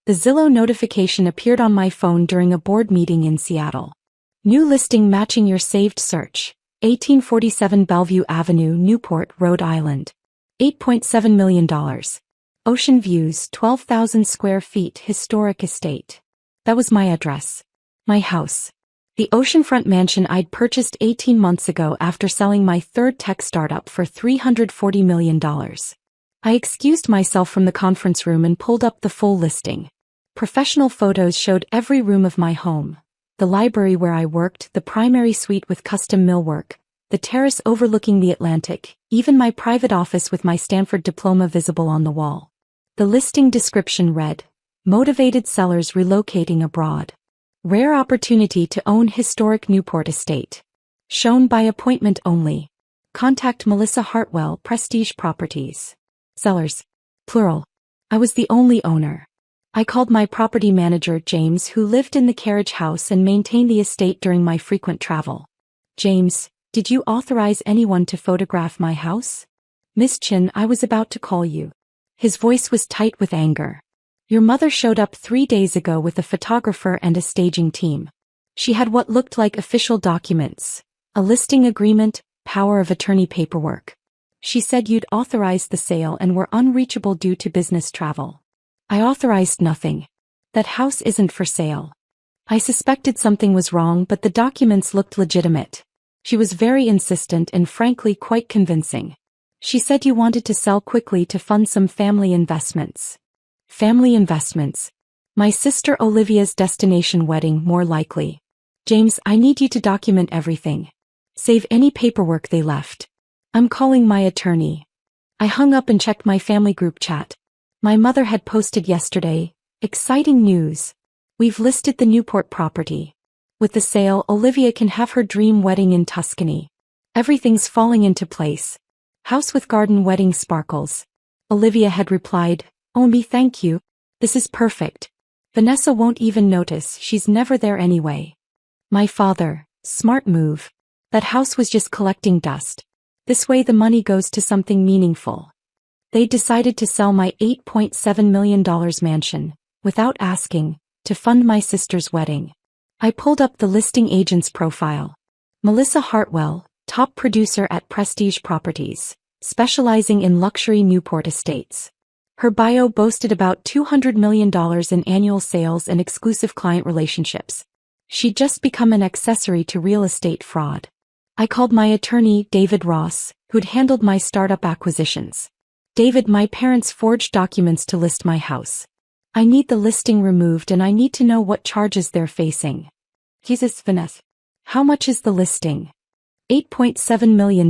The Zillow notification appeared on my phone during a board meeting in Seattle. New listing matching your saved search. 1847 Bellevue Avenue, Newport, Rhode Island. $8.7 million. Ocean views, 12,000 square feet, historic estate. That was my address. My house. The oceanfront mansion I'd purchased 18 months ago after selling my third tech startup for $340 million. I excused myself from the conference room and pulled up the full listing. Professional photos showed every room of my home. The library where I worked, the primary suite with custom millwork, the terrace overlooking the Atlantic, even my private office with my Stanford diploma visible on the wall. The listing description read, "Motivated sellers relocating abroad. Rare opportunity to own historic Newport estate. Shown by appointment only. Contact Melissa Hartwell, Prestige Properties. Sellers. Plural. I was the only owner. I called my property manager, James, who lived in the carriage house and maintained the estate during my frequent travel. James, did you authorize anyone to photograph my house? Miss Chin, I was about to call you." His voice was tight with anger. "Your mother showed up 3 days ago with a photographer and a staging team. She had what looked like official documents, a listing agreement, power of attorney paperwork. She said you'd authorized the sale and were unreachable due to business travel. I authorized nothing. That house isn't for sale." I suspected something was wrong, but the documents looked legitimate. She was very insistent and frankly quite convincing. She said you wanted to sell quickly to fund some family investments. Family investments. My sister Olivia's destination wedding, more likely. James, I need you to document everything. Save any paperwork they left. I'm calling my attorney. I hung up and checked my family group chat. My mother had posted yesterday, "Exciting news. We've listed the Newport property. With the sale, Olivia can have her dream wedding in Tuscany. Everything's falling into place. House with garden, wedding sparkles." Olivia had replied, "Oh me, thank you. This is perfect. Vanessa won't even notice, she's never there anyway." My father, smart move. That house was just collecting dust. This way the money goes to something meaningful. They decided to sell my $8.7 million mansion, without asking, to fund my sister's wedding. I pulled up the listing agent's profile. Melissa Hartwell, top producer at Prestige Properties, specializing in luxury Newport estates. Her bio boasted about $200 million in annual sales and exclusive client relationships. She'd just become an accessory to real estate fraud. I called my attorney, David Ross, who'd handled my startup acquisitions. "David, my parents forged documents to list my house. I need the listing removed and I need to know what charges they're facing." Jesus, Vanessa. How much is the listing? $8.7 million.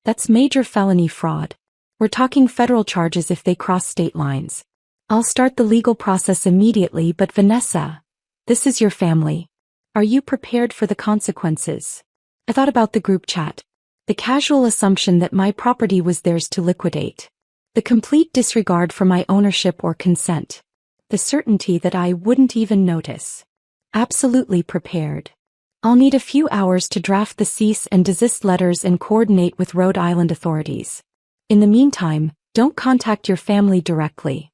That's major felony fraud. We're talking federal charges if they cross state lines. I'll start the legal process immediately, but Vanessa, this is your family. Are you prepared for the consequences? I thought about the group chat. The casual assumption that my property was theirs to liquidate. The complete disregard for my ownership or consent. The certainty that I wouldn't even notice. Absolutely prepared. I'll need a few hours to draft the cease and desist letters and coordinate with Rhode Island authorities. In the meantime, don't contact your family directly.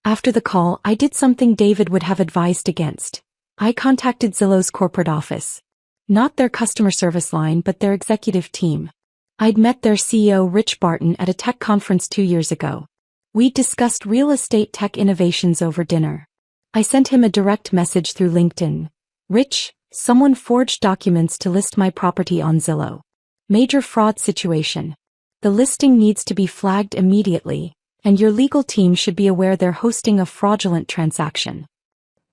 After the call, I did something David would have advised against. I contacted Zillow's corporate office. Not their customer service line, but their executive team. I'd met their CEO Rich Barton at a tech conference 2 years ago. We discussed real estate tech innovations over dinner. I sent him a direct message through LinkedIn. "Rich, someone forged documents to list my property on Zillow. Major fraud situation. The listing needs to be flagged immediately, and your legal team should be aware they're hosting a fraudulent transaction."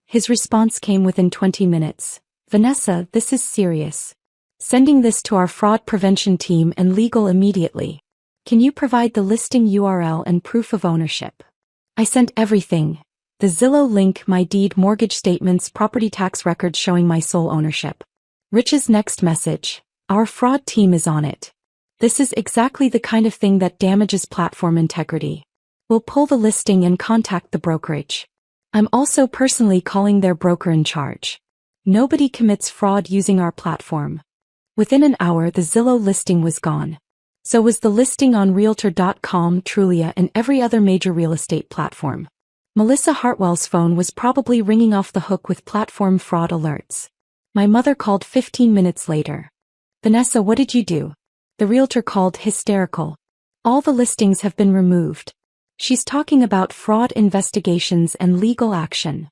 His response came within 20 minutes. "Vanessa, this is serious. Sending this to our fraud prevention team and legal immediately. Can you provide the listing URL and proof of ownership?" I sent everything. The Zillow link, my deed, mortgage statements, property tax records showing my sole ownership. Rich's next message: "Our fraud team is on it. This is exactly the kind of thing that damages platform integrity. We'll pull the listing and contact the brokerage. I'm also personally calling their broker in charge. Nobody commits fraud using our platform." Within an hour the Zillow listing was gone. So was the listing on Realtor.com, Trulia, and every other major real estate platform. Melissa Hartwell's phone was probably ringing off the hook with platform fraud alerts. My mother called 15 minutes later. Vanessa, what did you do? The realtor called hysterical. All the listings have been removed. She's talking about fraud investigations and legal action.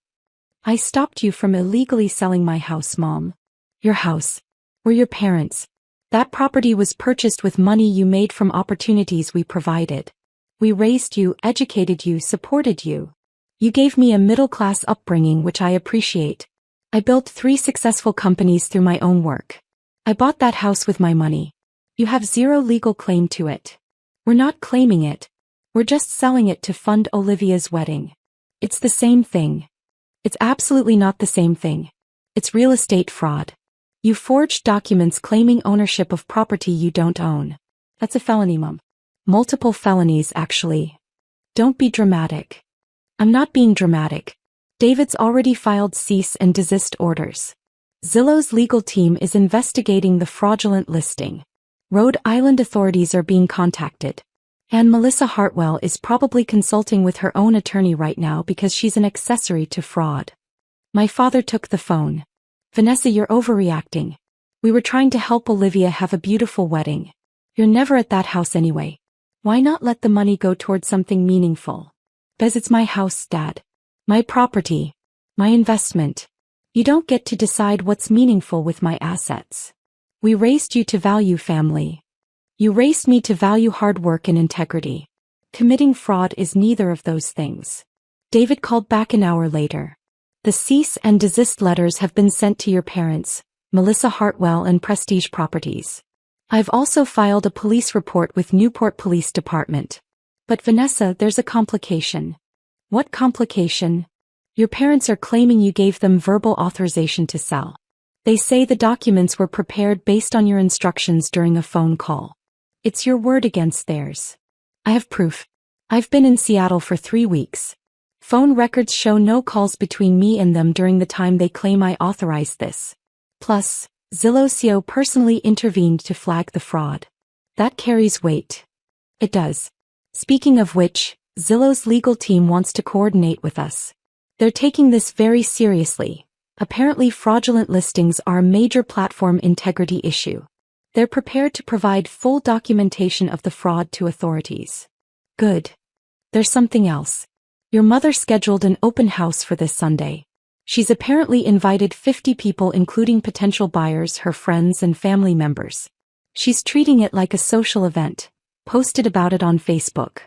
I stopped you from illegally selling my house, Mom. Your house. We're your parents. That property was purchased with money you made from opportunities we provided. We raised you, educated you, supported you. You gave me a middle-class upbringing, which I appreciate. I built 3 successful companies through my own work. I bought that house with my money. You have zero legal claim to it. We're not claiming it. We're just selling it to fund Olivia's wedding. It's the same thing. It's absolutely not the same thing. It's real estate fraud. You forged documents claiming ownership of property you don't own. That's a felony, Mom. Multiple felonies, actually. Don't be dramatic. I'm not being dramatic. David's already filed cease and desist orders. Zillow's legal team is investigating the fraudulent listing. Rhode Island authorities are being contacted. And Melissa Hartwell is probably consulting with her own attorney right now because she's an accessory to fraud. My father took the phone. Vanessa, you're overreacting. We were trying to help Olivia have a beautiful wedding. You're never at that house anyway. Why not let the money go towards something meaningful? Bez, it's my house, Dad. My property. My investment. You don't get to decide what's meaningful with my assets. We raised you to value family. You raised me to value hard work and integrity. Committing fraud is neither of those things. David called back an hour later. The cease and desist letters have been sent to your parents, Melissa Hartwell and Prestige Properties. I've also filed a police report with Newport Police Department. But Vanessa, there's a complication. What complication? Your parents are claiming you gave them verbal authorization to sell. They say the documents were prepared based on your instructions during a phone call. It's your word against theirs. I have proof. I've been in Seattle for 3 weeks. Phone records show no calls between me and them during the time they claim I authorized this. Plus, Zillow CEO personally intervened to flag the fraud. That carries weight. It does. Speaking of which, Zillow's legal team wants to coordinate with us. They're taking this very seriously. Apparently fraudulent listings are a major platform integrity issue. They're prepared to provide full documentation of the fraud to authorities. Good. There's something else. Your mother scheduled an open house for this Sunday. She's apparently invited 50 people, including potential buyers, her friends and family members. She's treating it like a social event. Posted about it on Facebook.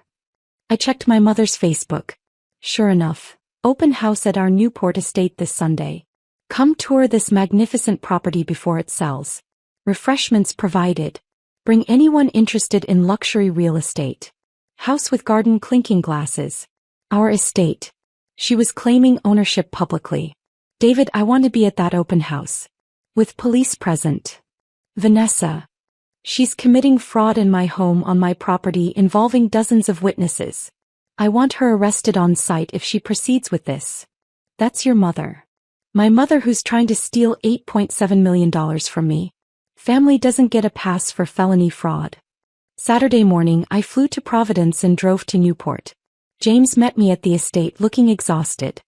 I checked my mother's Facebook. Sure enough, open house at our Newport estate this Sunday. Come tour this magnificent property before it sells. Refreshments provided. Bring anyone interested in luxury real estate. House with garden, clinking glasses. Our estate. She was claiming ownership publicly. David, I want to be at that open house. With police present. Vanessa. She's committing fraud in my home on my property involving dozens of witnesses. I want her arrested on site if she proceeds with this. That's your mother. My mother who's trying to steal $8.7 million from me. Family doesn't get a pass for felony fraud. Saturday morning I flew to Providence and drove to Newport. James met me at the estate looking exhausted.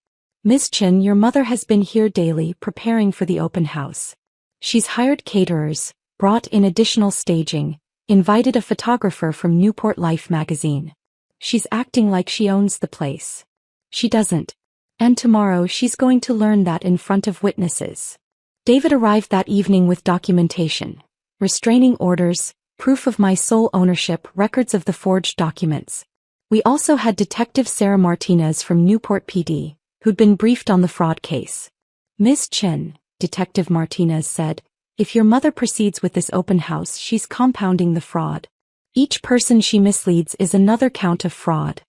Miss Chin, your mother has been here daily preparing for the open house. She's hired caterers, brought in additional staging, invited a photographer from Newport Life magazine. She's acting like she owns the place. She doesn't. And tomorrow she's going to learn that in front of witnesses. David arrived that evening with documentation, restraining orders, proof of my sole ownership, records of the forged documents. We also had Detective Sarah Martinez from Newport PD, who'd been briefed on the fraud case. Miss Chin, Detective Martinez said, if your mother proceeds with this open house, she's compounding the fraud. Each person she misleads is another count of fraud.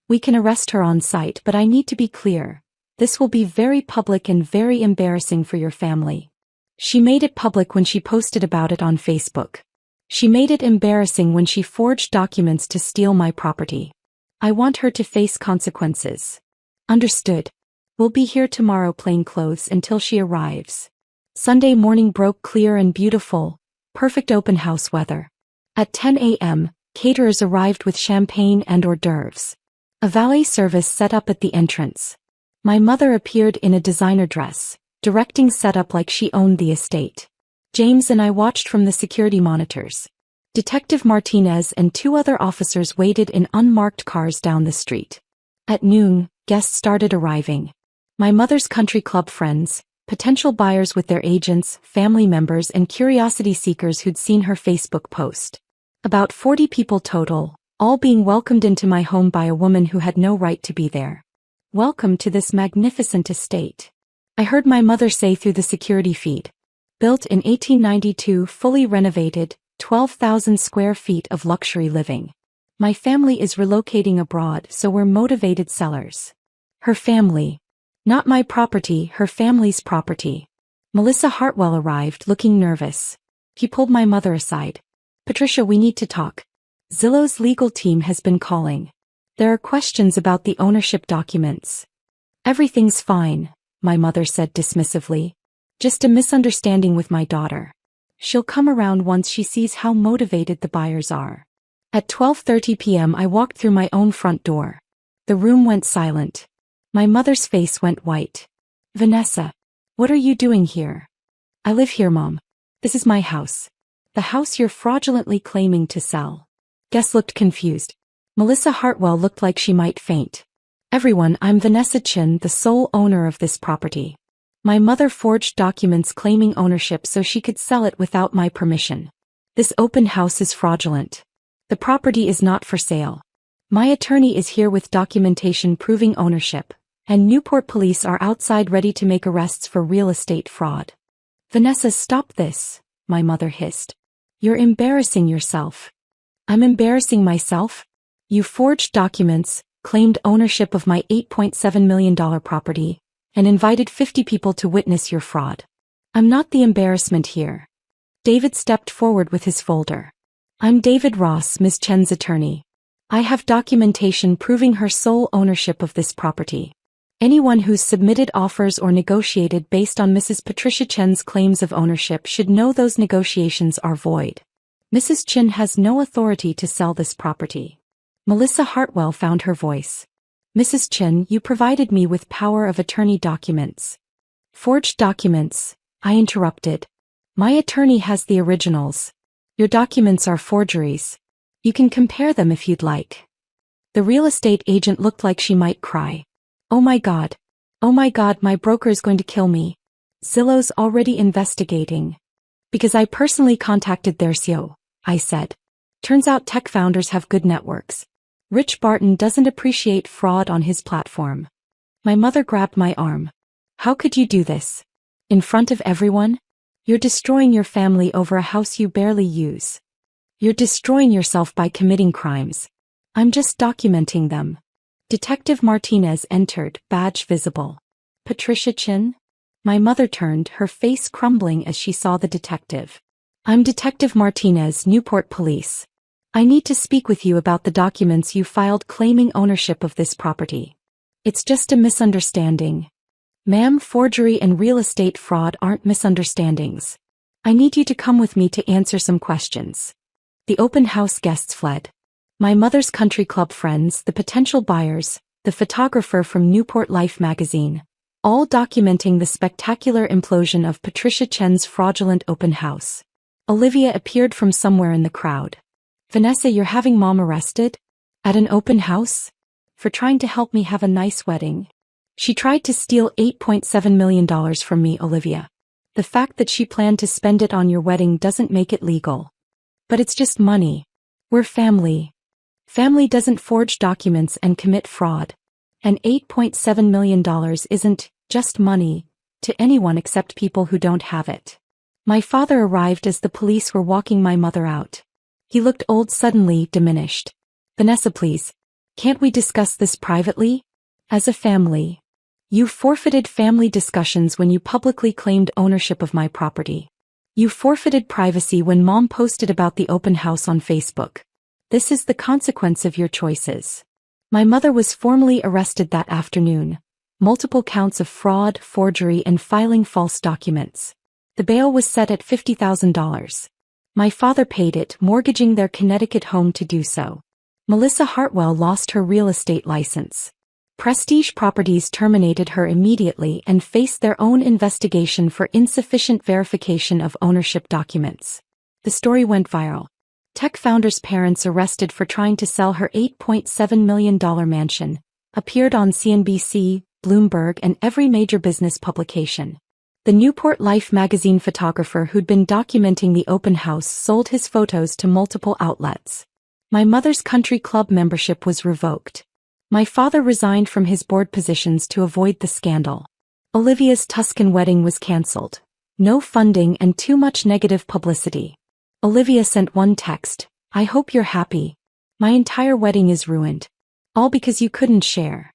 We can arrest her on site, but I need to be clear. This will be very public and very embarrassing for your family. She made it public when she posted about it on Facebook. She made it embarrassing when she forged documents to steal my property. I want her to face consequences. Understood. We'll be here tomorrow plain clothes until she arrives. Sunday morning broke clear and beautiful, perfect open house weather. At 10 a.m., caterers arrived with champagne and hors d'oeuvres. A valet service set up at the entrance. My mother appeared in a designer dress, directing setup like she owned the estate. James and I watched from the security monitors. Detective Martinez and 2 other officers waited in unmarked cars down the street. At noon, guests started arriving. My mother's country club friends, potential buyers with their agents, family members and curiosity seekers who'd seen her Facebook post. About 40 people total, all being welcomed into my home by a woman who had no right to be there. "Welcome to this magnificent estate," I heard my mother say through the security feed. Built in 1892, fully renovated, 12,000 square feet of luxury living. My family is relocating abroad, so we're motivated sellers. Her family. Not my property, her family's property. Melissa Hartwell arrived, looking nervous. He pulled my mother aside. "Patricia, we need to talk. Zillow's legal team has been calling. There are questions about the ownership documents." "Everything's fine," my mother said dismissively. "Just a misunderstanding with my daughter. She'll come around once she sees how motivated the buyers are." At 12:30 p.m. I walked through my own front door. The room went silent. My mother's face went white. "Vanessa, what are you doing here?" "I live here, Mom. This is my house. The house you're fraudulently claiming to sell." Guests looked confused. Melissa Hartwell looked like she might faint. "Everyone, I'm Vanessa Chin, the sole owner of this property. My mother forged documents claiming ownership so she could sell it without my permission. This open house is fraudulent. The property is not for sale. My attorney is here with documentation proving ownership, and Newport police are outside ready to make arrests for real estate fraud." "Vanessa, stop this," my mother hissed. "You're embarrassing yourself." "I'm embarrassing myself? You forged documents, claimed ownership of my $8.7 million property, and invited 50 people to witness your fraud. I'm not the embarrassment here." David stepped forward with his folder. "I'm David Ross, Ms. Chen's attorney. I have documentation proving her sole ownership of this property. Anyone who's submitted offers or negotiated based on Mrs. Patricia Chen's claims of ownership should know those negotiations are void. Mrs. Chen has no authority to sell this property." Melissa Hartwell found her voice. "Mrs. Chen, you provided me with power of attorney documents." "Forged documents," I interrupted. "My attorney has the originals. Your documents are forgeries. You can compare them if you'd like." The real estate agent looked like she might cry. Oh my God, my broker is going to kill me. Zillow's already investigating." "Because I personally contacted their CEO," I said. "Turns out tech founders have good networks. Rich Barton doesn't appreciate fraud on his platform." My mother grabbed my arm. "How could you do this? In front of everyone? You're destroying your family over a house you barely use. You're destroying yourself by committing crimes." "I'm just documenting them." Detective Martinez entered, badge visible. "Patricia Chin?" My mother turned, her face crumbling as she saw the detective. "I'm Detective Martinez, Newport Police. I need to speak with you about the documents you filed claiming ownership of this property. It's just a misunderstanding." "Ma'am, forgery and real estate fraud aren't misunderstandings. I need you to come with me to answer some questions." The open house guests fled. My mother's country club friends, the potential buyers, the photographer from Newport Life magazine, all documenting the spectacular implosion of Patricia Chen's fraudulent open house. Olivia appeared from somewhere in the crowd. "Vanessa, you're having Mom arrested? At an open house? For trying to help me have a nice wedding. She tried to steal $8.7 million from me, Olivia. The fact that she planned to spend it on your wedding doesn't make it legal. But it's just money. We're family. Family doesn't forge documents and commit fraud. And $8.7 million isn't just money to anyone except people who don't have it." My father arrived as the police were walking my mother out. He looked old, suddenly diminished. "Vanessa, please. Can't we discuss this privately? As a family. You forfeited family discussions when you publicly claimed ownership of my property. You forfeited privacy when Mom posted about the open house on Facebook. This is the consequence of your choices." My mother was formally arrested that afternoon. Multiple counts of fraud, forgery, and filing false documents. The bail was set at $50,000. My father paid it, mortgaging their Connecticut home to do so. Melissa Hartwell lost her real estate license. Prestige Properties terminated her immediately and faced their own investigation for insufficient verification of ownership documents. The story went viral. Tech founder's parents arrested for trying to sell her $8.7 million mansion, appeared on CNBC, Bloomberg, and every major business publication. The Newport Life magazine photographer who'd been documenting the open house sold his photos to multiple outlets. My mother's country club membership was revoked. My father resigned from his board positions to avoid the scandal. Olivia's Tuscan wedding was cancelled. No funding and too much negative publicity. Olivia sent one text, "I hope you're happy. My entire wedding is ruined. All because you couldn't share."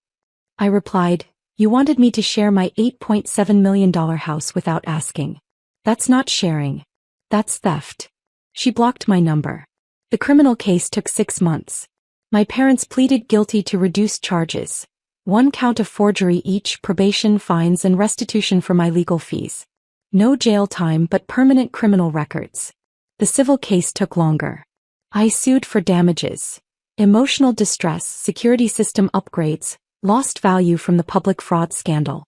I replied, "You wanted me to share my $8.7 million house without asking. That's not sharing. That's theft." She blocked my number. The criminal case took 6 months. My parents pleaded guilty to reduced charges. 1 count of forgery each, probation, fines, and restitution for my legal fees. No jail time but permanent criminal records. The civil case took longer. I sued for damages. Emotional distress, security system upgrades, lost value from the public fraud scandal.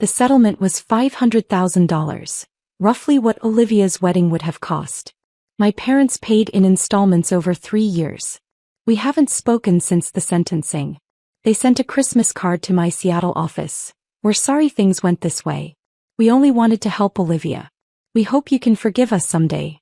The settlement was $500,000, roughly what Olivia's wedding would have cost. My parents paid in installments over 3 years. We haven't spoken since the sentencing. They sent a Christmas card to my Seattle office. "We're sorry things went this way. We only wanted to help Olivia. We hope you can forgive us someday."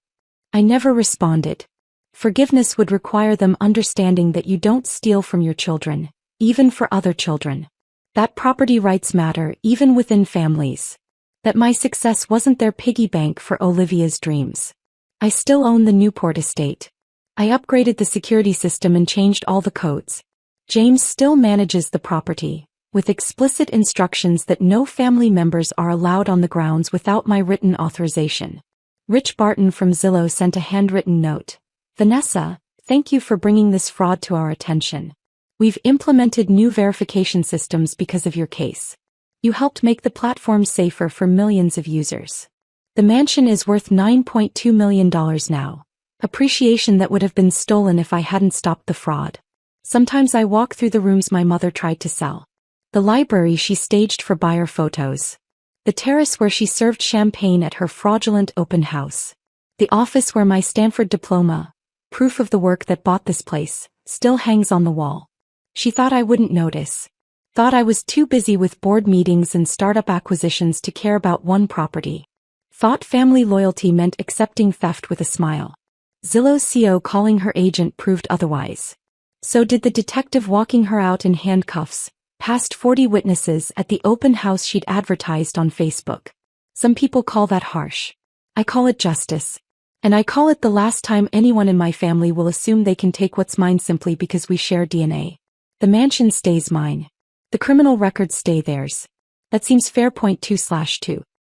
I never responded. Forgiveness would require them understanding that you don't steal from your children, even for other children. That property rights matter even within families. That my success wasn't their piggy bank for Olivia's dreams. I still own the Newport estate. I upgraded the security system and changed all the codes. James still manages the property, with explicit instructions that no family members are allowed on the grounds without my written authorization. Rich Barton from Zillow sent a handwritten note. "Vanessa, thank you for bringing this fraud to our attention. We've implemented new verification systems because of your case. You helped make the platform safer for millions of users. The mansion is worth $9.2 million now. Appreciation that would have been stolen if I hadn't stopped the fraud. Sometimes I walk through the rooms my mother tried to sell. The library she staged for buyer photos. The terrace where she served champagne at her fraudulent open house. The office where my Stanford diploma, proof of the work that bought this place, still hangs on the wall. She thought I wouldn't notice. Thought I was too busy with board meetings and startup acquisitions to care about one property. Thought family loyalty meant accepting theft with a smile. Zillow's CEO calling her agent proved otherwise. So did the detective walking her out in handcuffs, past 40 witnesses at the open house she'd advertised on Facebook. Some people call that harsh. I call it justice. And I call it the last time anyone in my family will assume they can take what's mine simply because we share DNA. The mansion stays mine. The criminal records stay theirs. That seems fair. 2/2.